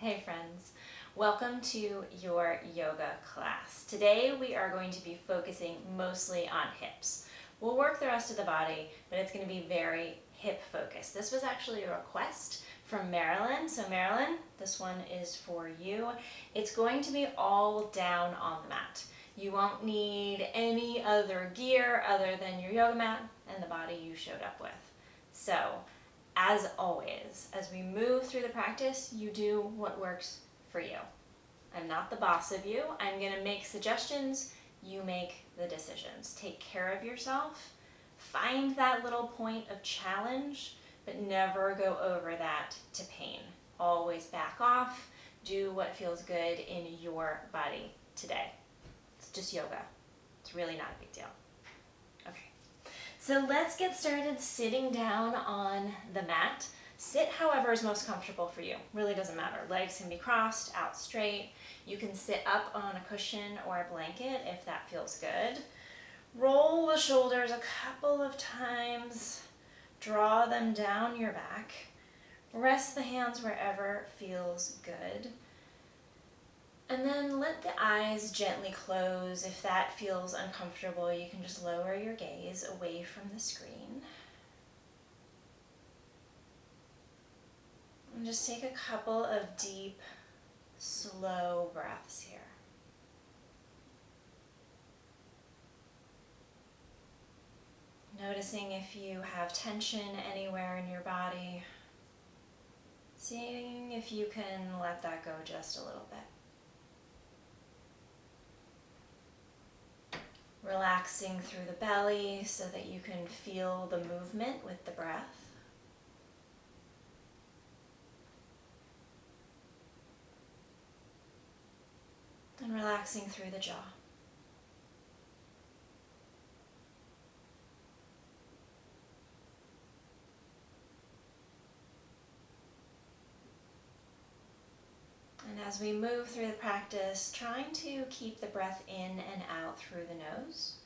Hey friends, welcome to your yoga class. Today we are going to be focusing mostly on hips. We'll work the rest of the body, but it's going to be very hip focused. This was actually a request from Marilyn. So Marilyn, this one is for you. It's going to be all down on the mat. You won't need any other gear other than your yoga mat and the body you showed up with. So, as always, as we move through the practice, you do what works for you. I'm not the boss of you. I'm going to make suggestions. You make the decisions. Take care of yourself. Find that little point of challenge, but never go over that to pain. Always back off. Do what feels good in your body today. It's just yoga. It's really not a big deal. Okay. So let's get started sitting down on the mat. Sit however is most comfortable for you. Really doesn't matter. Legs can be crossed, out straight. You can sit up on a cushion or a blanket if that feels good. Roll the shoulders a couple of times. Draw them down your back. Rest the hands wherever feels good. And then let the eyes gently close. If that feels uncomfortable, you can just lower your gaze away from the screen. And just take a couple of deep, slow breaths here. Noticing if you have tension anywhere in your body. Seeing if you can let that go just a little bit. Relaxing through the belly so that you can feel the movement with the breath. And relaxing through the jaw. And as we move through the practice, trying to keep the breath in and out through the nose.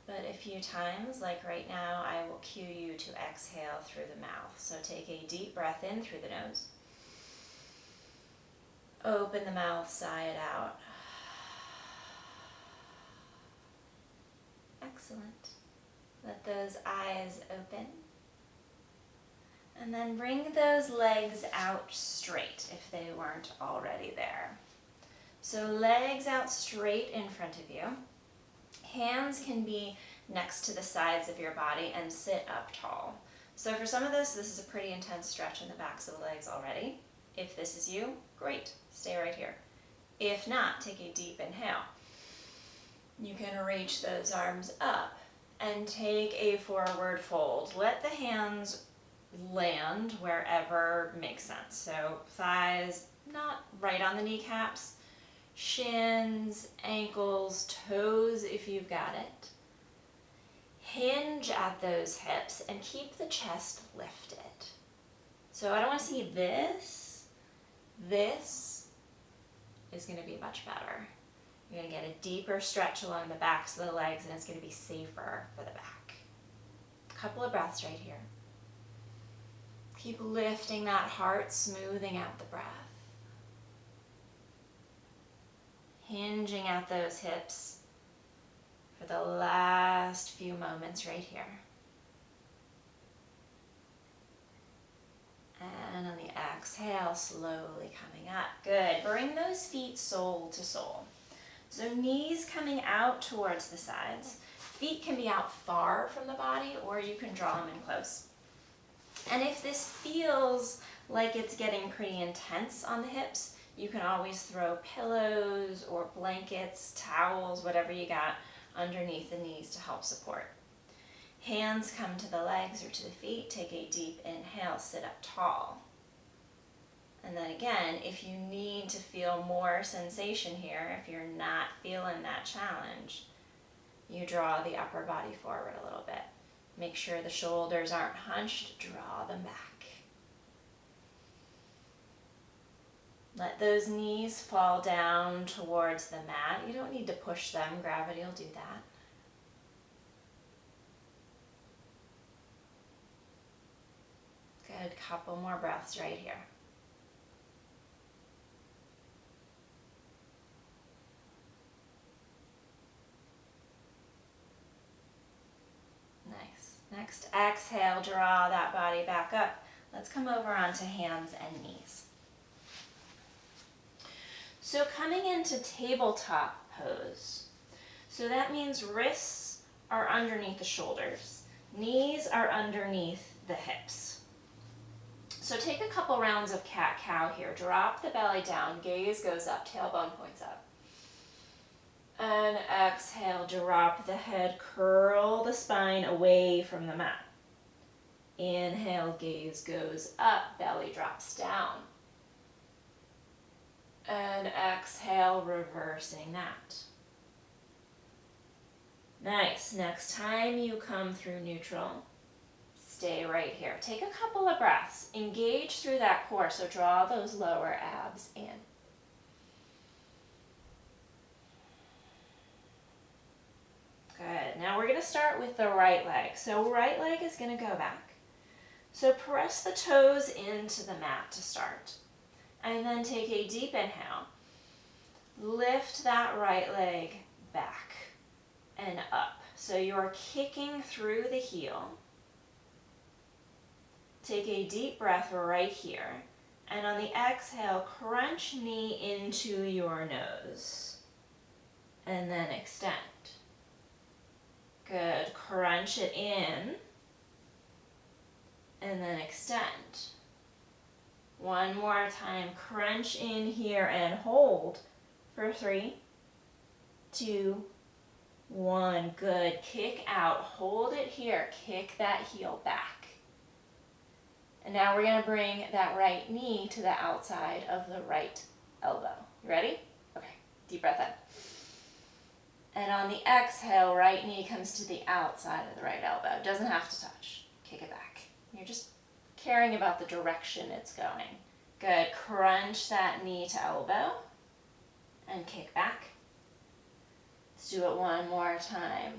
But a few times, like right now, I will cue you to exhale through the mouth. So take a deep breath in through the nose. Open the mouth, sigh it out. Excellent. Let those eyes open. And then bring those legs out straight if they weren't already there. So legs out straight in front of you. Hands can be next to the sides of your body and sit up tall. So for some of this is a pretty intense stretch in the backs of the legs already. If this is you, great, stay right here. If not, take a deep inhale. You can reach those arms up and take a forward fold. Let the hands land wherever makes sense. So thighs not right on the kneecaps, shins, ankles, toes if you've got it. Hinge at those hips and keep the chest lifted. So I don't want to see this. This is going to be much better. You're going to get a deeper stretch along the backs of the legs and it's going to be safer for the back. A couple of breaths right here. Keep lifting that heart, smoothing out the breath. Hinging at those hips for the last few moments right here. And on the exhale, slowly coming up. Good. Bring those feet sole to sole. So knees coming out towards the sides. Feet can be out far from the body or you can draw them in close. And if this feels like it's getting pretty intense on the hips, you can always throw pillows or blankets, towels, whatever you got underneath the knees to help support. Hands come to the legs or to the feet. Take a deep inhale, sit up tall. And then again, if you need to feel more sensation here, if you're not feeling that challenge, you draw the upper body forward a little bit. Make sure the shoulders aren't hunched, draw them back. Let those knees fall down towards the mat. You don't need to push them, gravity will do that. Good. Good, couple more breaths right here. Nice. Next, exhale, draw that body back up. Let's come over onto hands and knees. So coming into tabletop pose. So that means wrists are underneath the shoulders. Knees are underneath the hips. So take a couple rounds of cat-cow here. Drop the belly down, gaze goes up, tailbone points up. And exhale, drop the head, curl the spine away from the mat. Inhale, gaze goes up, belly drops down. And exhale, reversing that. Nice. Next time you come through neutral, stay right here. Take a couple of breaths. Engage through that core, so draw those lower abs in. Good. Now we're going to start with the right leg. So right leg is going to go back. So press the toes into the mat to start. And then take a deep inhale. Lift that right leg back and up. So you're kicking through the heel. Take a deep breath right here. And on the exhale, crunch knee into your nose. And then extend. Good. Crunch it in. And then extend. One more time. Crunch in here and hold for 3, 2, 1. Good. Kick out. Hold it here. Kick that heel back. And now we're going to bring that right knee to the outside of the right elbow. You ready? Okay. Deep breath in. And on the exhale, right knee comes to the outside of the right elbow. It doesn't have to touch. Kick it back. You're just caring about the direction it's going. Good. Crunch that knee to elbow and kick back. Let's do it one more time.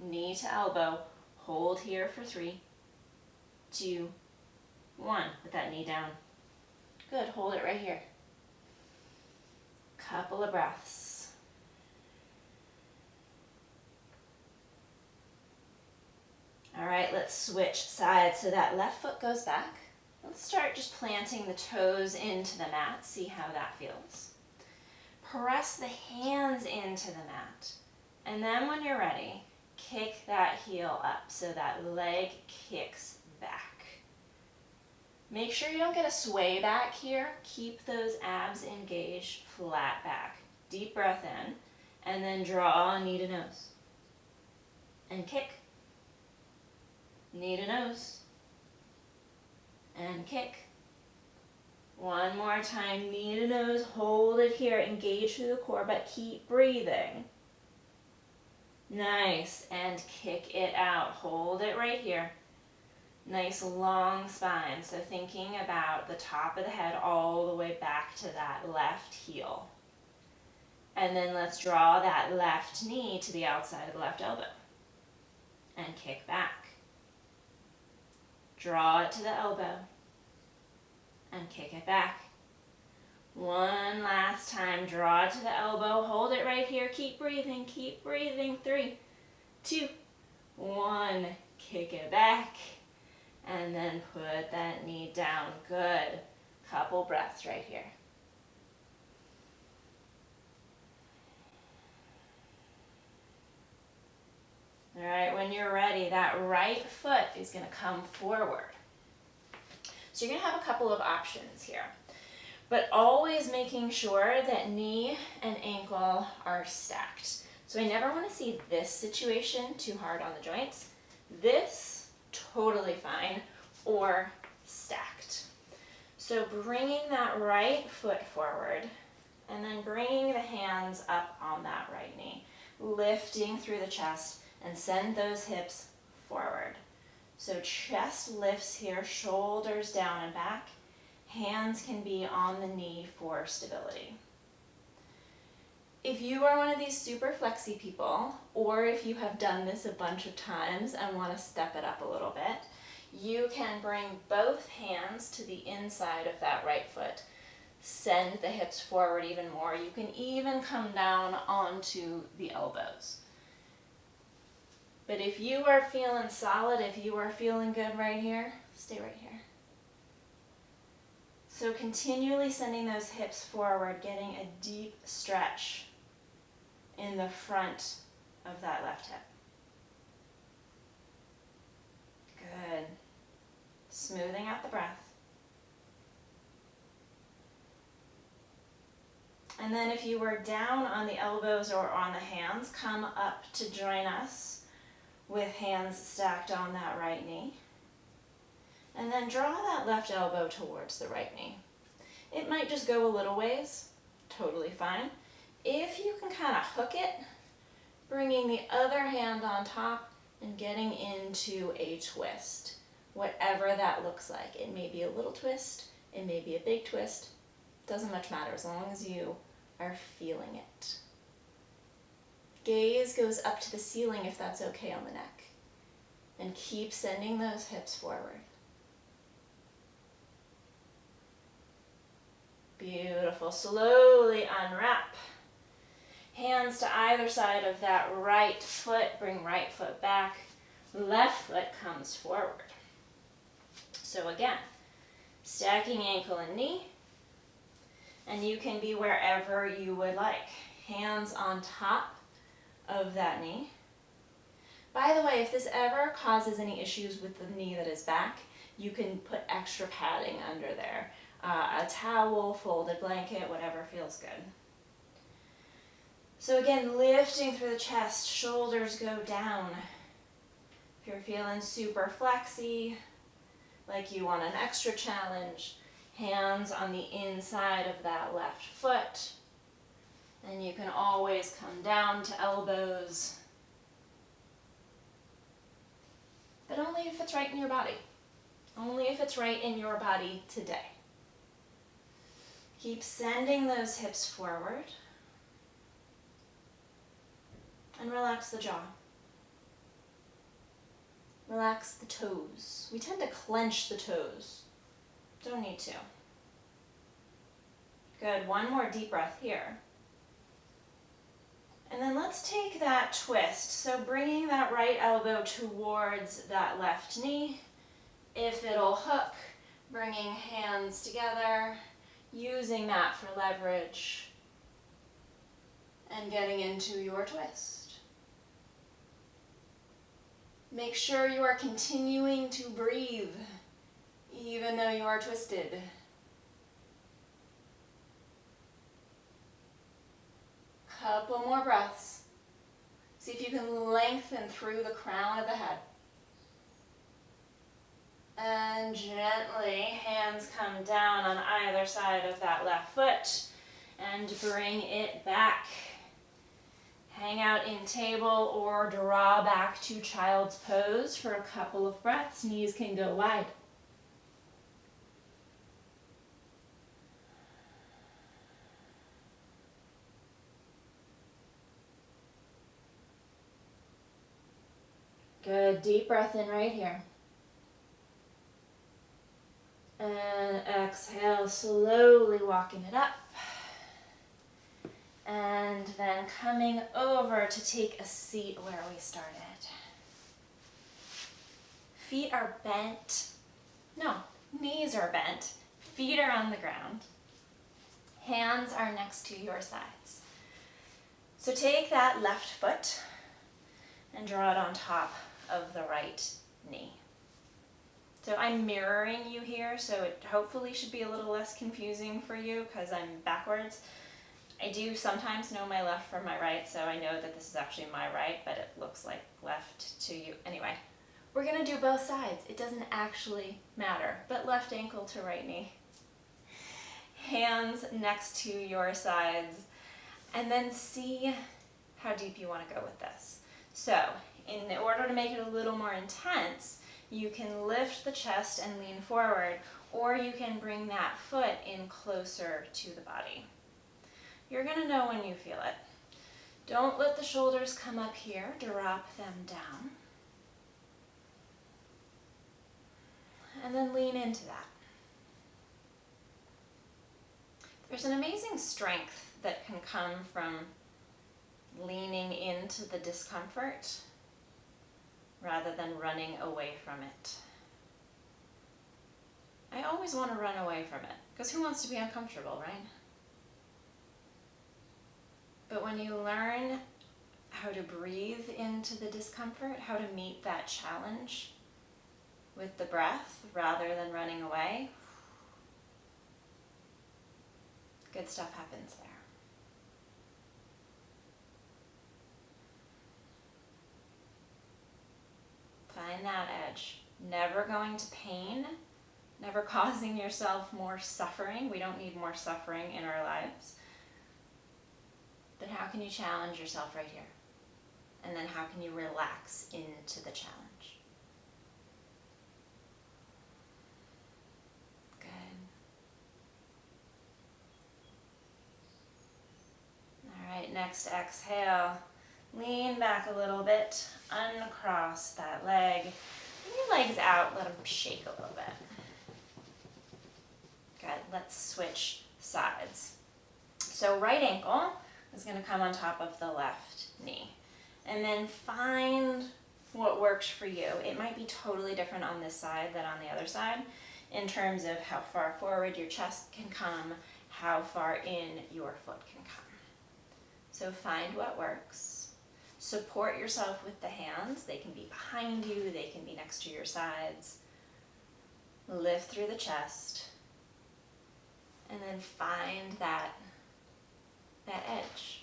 Knee to elbow. Hold here for 3, 2, 1. Put that knee down. Good. Hold it right here. Couple of breaths. All right, let's switch sides. So that left foot goes back. Let's start just planting the toes into the mat. See how that feels. Press the hands into the mat. And then when you're ready, kick that heel up so that leg kicks back. Make sure you don't get a sway back here. Keep those abs engaged, flat back. Deep breath in, and then draw knee to nose. And kick. Knee to nose. And kick. One more time, knee to nose, hold it here, engage through the core, but keep breathing. Nice, and kick it out. Hold it right here. Nice long spine, so thinking about the top of the head all the way back to that left heel. And then let's draw that left knee to the outside of the left elbow. And kick back. Draw it to the elbow. And kick it back. One last time, draw it to the elbow, hold it right here, keep breathing, 3, 2, 1, kick it back, and then put that knee down. Good. Couple breaths right here. All right, when you're ready, that right foot is going to come forward. So you're going to have a couple of options here, but always making sure that knee and ankle are stacked. So I never want to see this situation too hard on the joints. This, totally fine, or stacked. So bringing that right foot forward and then bringing the hands up on that right knee, lifting through the chest and send those hips forward. So chest lifts here, shoulders down and back. Hands can be on the knee for stability. If you are one of these super flexy people, or if you have done this a bunch of times and want to step it up a little bit, You can bring both hands to the inside of that right foot. Send the hips forward even more. You can even come down onto the elbows. But if you are feeling solid, if you are feeling good right here, stay right here. So continually sending those hips forward, getting a deep stretch in the front of that left hip. Good. Smoothing out the breath. And then if you were down on the elbows or on the hands, come up to join us with hands stacked on that right knee. And then draw that left elbow towards the right knee. It might just go a little ways, totally fine. If you can kind of hook it, bringing the other hand on top and getting into a twist, whatever that looks like. It may be a little twist, it may be a big twist, doesn't much matter as long as you are feeling it. Gaze goes up to the ceiling if that's okay on the neck. And keep sending those hips forward. Beautiful. Slowly unwrap. Hands to either side of that right foot. Bring right foot back. Left foot comes forward. So again, stacking ankle and knee. And you can be wherever you would like. Hands on top of that knee. By the way, if this ever causes any issues with the knee that is back, you can put extra padding under there. A towel, folded blanket, whatever feels good. So again, lifting through the chest, shoulders go down. If you're feeling super flexy, like you want an extra challenge, hands on the inside of that left foot. And you can always come down to elbows. But only if it's right in your body. Only if it's right in your body today. Keep sending those hips forward. And relax the jaw. Relax the toes. We tend to clench the toes. Don't need to. Good. One more deep breath here. And then let's take that twist. So bringing that right elbow towards that left knee. If it'll hook, bringing hands together, using that for leverage, and getting into your twist. Make sure you are continuing to breathe, even though you are twisted. Couple more breaths. See if you can lengthen through the crown of the head. And gently, hands come down on either side of that left foot and bring it back. Hang out in table or draw back to child's pose for a couple of breaths. Knees can go wide. Good, deep breath in right here. And exhale, slowly walking it up. And then coming over to take a seat where we started. Feet are bent. No, knees are bent. Feet are on the ground. Hands are next to your sides. So take that left foot and draw it on top of the right knee. So I'm mirroring you here, so it hopefully should be a little less confusing for you because I'm backwards. I do sometimes know my left from my right, so I know that this is actually my right, but it looks like left to you. Anyway, we're gonna do both sides. It doesn't actually matter, but left ankle to right knee. Hands next to your sides, and then see how deep you wanna go with this. So, in order to make it a little more intense, you can lift the chest and lean forward, or you can bring that foot in closer to the body. You're gonna know when you feel it. Don't let the shoulders come up here, drop them down. and then lean into that. There's an amazing strength that can come from leaning into the discomfort rather than running away from it. I always want to run away from it, because who wants to be uncomfortable, right? But when you learn how to breathe into the discomfort, how to meet that challenge with the breath rather than running away, good stuff happens there. Find that edge. Never going to pain, never causing yourself more suffering. We don't need more suffering in our lives. But how can you challenge yourself right here? And then how can you relax into the challenge? Good. All right, next exhale. Lean back a little bit, uncross that leg. Bring your legs out, let them shake a little bit. Good, let's switch sides. So right ankle is going to come on top of the left knee. And then find what works for you. It might be totally different on this side than on the other side in terms of how far forward your chest can come, how far in your foot can come. So find what works. Support yourself with the hands. They can be behind you, they can be next to your sides. Lift through the chest. And then find that edge.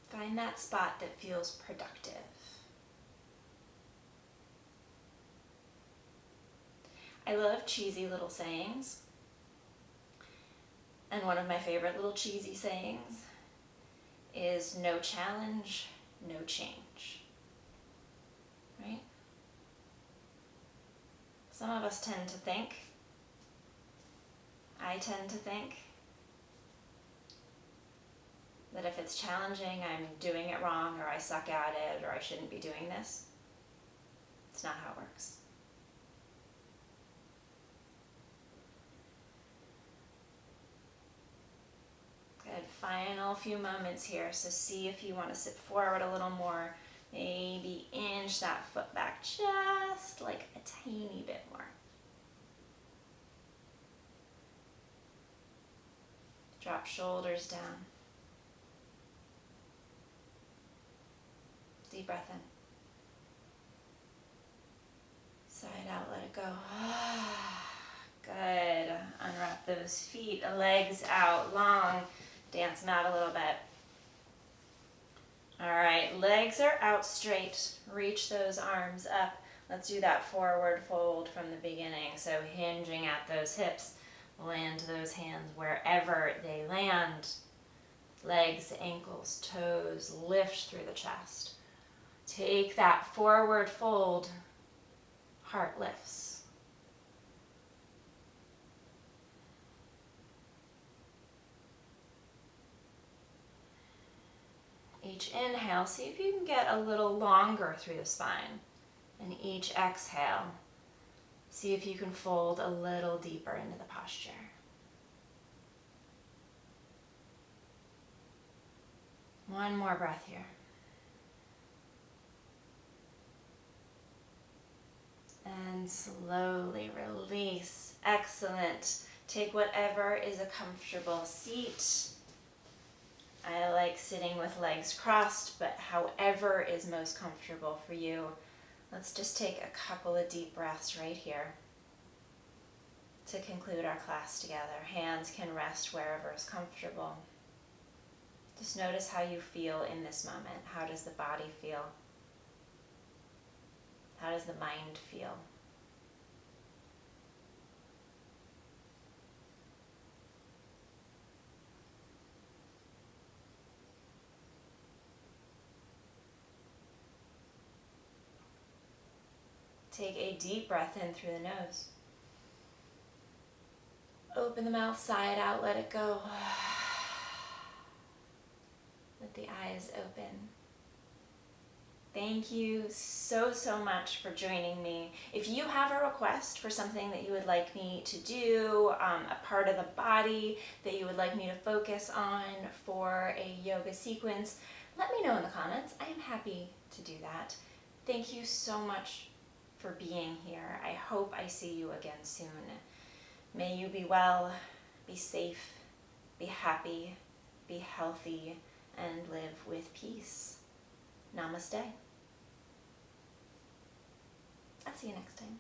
Find that spot that feels productive. I love cheesy little sayings. And one of my favorite little cheesy sayings is no challenge, no change. Right? Some of us tend to think, I tend to think, that if it's challenging, I'm doing it wrong, or I suck at it, or I shouldn't be doing this. It's not how it works. Good, final few moments here. So see if you want to sit forward a little more. Maybe inch that foot back just like a tiny bit more. Drop shoulders down. Deep breath in. Side out, let it go. Good. Unwrap those feet, legs out long. Dance them out a little bit. All right, legs are out straight. Reach those arms up. Let's do that forward fold from the beginning. So hinging at those hips. Land those hands wherever they land. Legs, ankles, toes, lift through the chest. Take that forward fold. Heart lifts. Each inhale, see if you can get a little longer through the spine. And each exhale, see if you can fold a little deeper into the posture. One more breath here. And slowly release. Excellent. Take whatever is a comfortable seat. I like sitting with legs crossed, but however is most comfortable for you. Let's just take a couple of deep breaths right here to conclude our class together. Hands can rest wherever is comfortable. Just notice how you feel in this moment. How does the body feel? How does the mind feel? Take a deep breath in through the nose. Open the mouth, side out, let it go. Let the eyes open. Thank you so much for joining me. If you have a request for something that you would like me to do, a part of the body that you would like me to focus on for a yoga sequence, let me know in the comments. I am happy to do that. Thank you so much for being here. I hope I see you again soon. May you be well, be safe, be happy, be healthy, and live with peace. Namaste. I'll see you next time.